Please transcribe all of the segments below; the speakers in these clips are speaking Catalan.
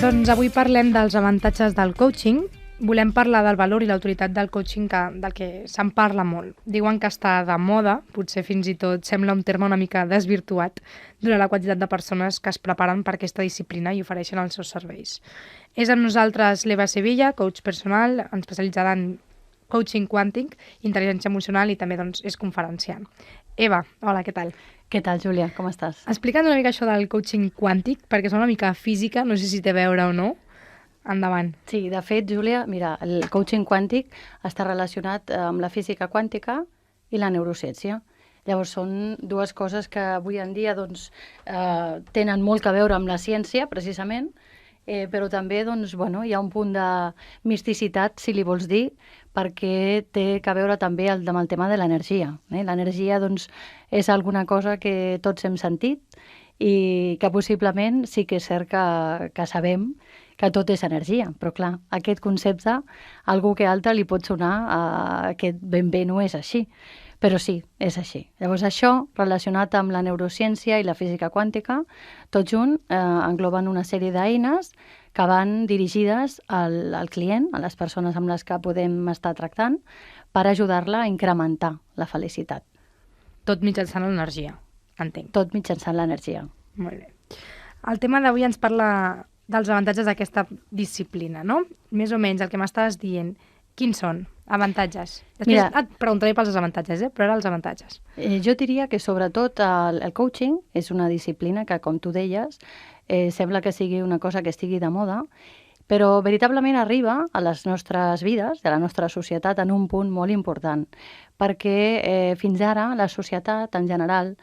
Doncs avui parlem dels avantatges del coaching. Volem parlar del valor i l'autoritat del coaching del que se'n parla molt. Diuen que està de moda, potser fins i tot sembla un terme una mica desvirtuat, durant la quantitat de persones que es preparen per aquesta disciplina i ofereixen els seus serveis. És amb nosaltres l'Eva Sevilla, coach personal, especialitzada en coaching quàntic, intel·ligència emocional i també és conferenciant. Eva, hola, què tal? Què tal, Júlia? Com estàs? Explica'ns una mica això del coaching quàntic, perquè és una mica física, no sé si té a veure o no. Endavant. Sí, de fet, Júlia, mira, el coaching quàntic està relacionat amb la física quàntica i la neurociència. Llavors, són dues coses que avui en dia tenen molt a veure amb la ciència, precisament, però també hi ha un punt de misticitat, si li vols dir, perquè té a veure també amb el tema de l'energia. L'energia és alguna cosa que tots hem sentit i que possiblement sí que és cert que sabem que tot és energia, però clar, aquest concepte, algú que altre li pot sonar que ben bé no és així, però sí, és així. Llavors això, relacionat amb la neurociència i la física quàntica, tot junt engloben una sèrie d'eines que van dirigides al client, a les persones amb les que podem estar tractant, per ajudar-la a incrementar la felicitat. Tot mitjançant l'energia, entenc. Tot mitjançant l'energia. Molt bé. El tema d'avui ens parla dels avantatges d'aquesta disciplina, no? Més o menys el que m'estaves dient. Quins són? Avantatges. Després et preguntaré pels avantatges, però ara els avantatges. Jo diria que sobretot el coaching és una disciplina que, com tu deies, sembla que sigui una cosa que estigui de moda, però veritablement arriba a les nostres vides, de la nostra societat, en un punt molt important, perquè fins ara la societat en general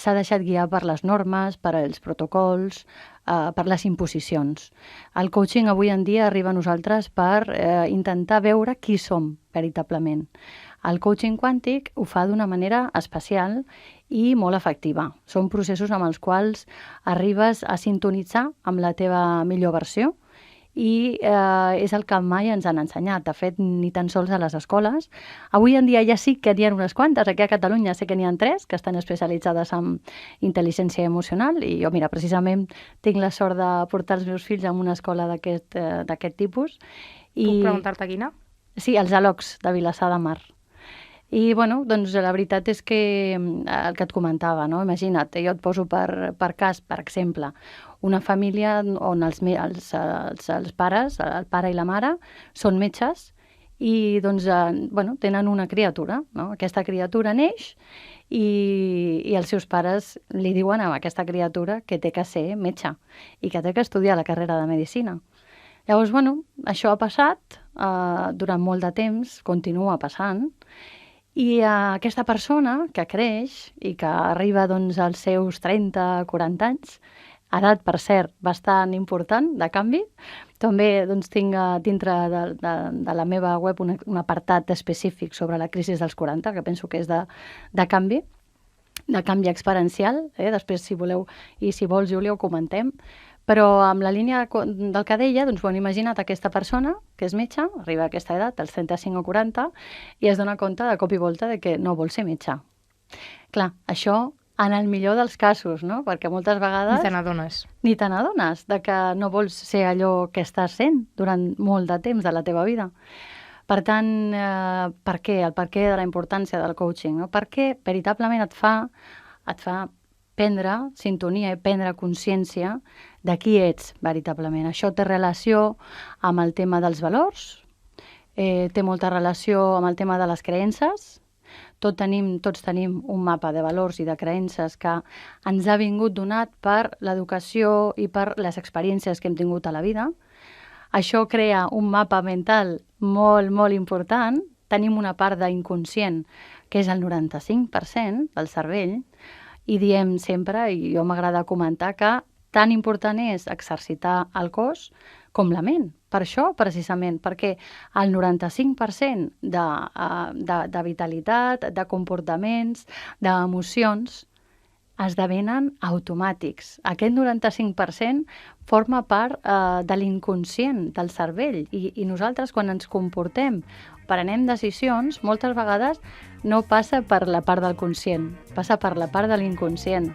s'ha deixat guiar per les normes, per els protocols, per les imposicions. El coaching avui en dia arriba a nosaltres per intentar veure qui som veritablement. El coaching quàntic ho fa d'una manera especial i molt efectiva. Són processos amb els quals arribes a sintonitzar amb la teva millor versió i és el que mai ens han ensenyat. De fet, ni tan sols a les escoles. Avui en dia ja sí que n'hi ha unes quantes. Aquí a Catalunya sé que n'hi ha 3 que estan especialitzades en intel·ligència emocional i jo, mira, precisament tinc la sort de portar els meus fills a una escola d'aquest tipus. Puc preguntar-te quina? Sí, els ALOCs de Vilassar de Mar. I, la veritat és que el que et comentava, no? Imagina't, jo et poso per cas, per exemple, una família on els pares, el pare i la mare, són metges i, tenen una criatura, no? Aquesta criatura neix i els seus pares li diuen a aquesta criatura que té que ser metge i que té que estudiar la carrera de medicina. Llavors, això ha passat durant molt de temps, continua passant, i aquesta persona que creix i que arriba als seus 30-40 anys, edat, per cert, bastant important de canvi, també tinc dintre de la meva web un apartat específic sobre la crisi dels 40, que penso que és de canvi experiencial. Després, si voleu i si vols, Júlia, ho comentem. Però amb la línia del que deia, imagina't aquesta persona que és metge, arriba a aquesta edat, als 35 o 40, i es dona compte de cop i volta de que no vol ser metge. Clar, això en el millor dels casos, no? Perquè moltes vegades... Ni te n'adones de que no vols ser allò que estàs sent durant molt de temps de la teva vida. Per tant, per què? El perquè de la importància del coaching, no? Perquè veritablement et fa prendre sintonia i prendre consciència de qui ets veritablement. Això té relació amb el tema dels valors, té molta relació amb el tema de les creences. Tots tenim un mapa de valors i de creences que ens ha vingut donat per l'educació i per les experiències que hem tingut a la vida. Això crea un mapa mental molt, molt important. Tenim una part d'inconscient, que és el 95% del cervell, i diem sempre, i jo m'agrada comentar, que tan important és exercitar el cos com la ment. Per això, precisament, perquè el 95% de vitalitat, de comportaments, d'emocions, esdevenen automàtics. Aquest 95% forma part de l'inconscient del cervell i nosaltres, quan ens comportem, prenem decisions, moltes vegades no passa per la part del conscient, passa per la part de l'inconscient.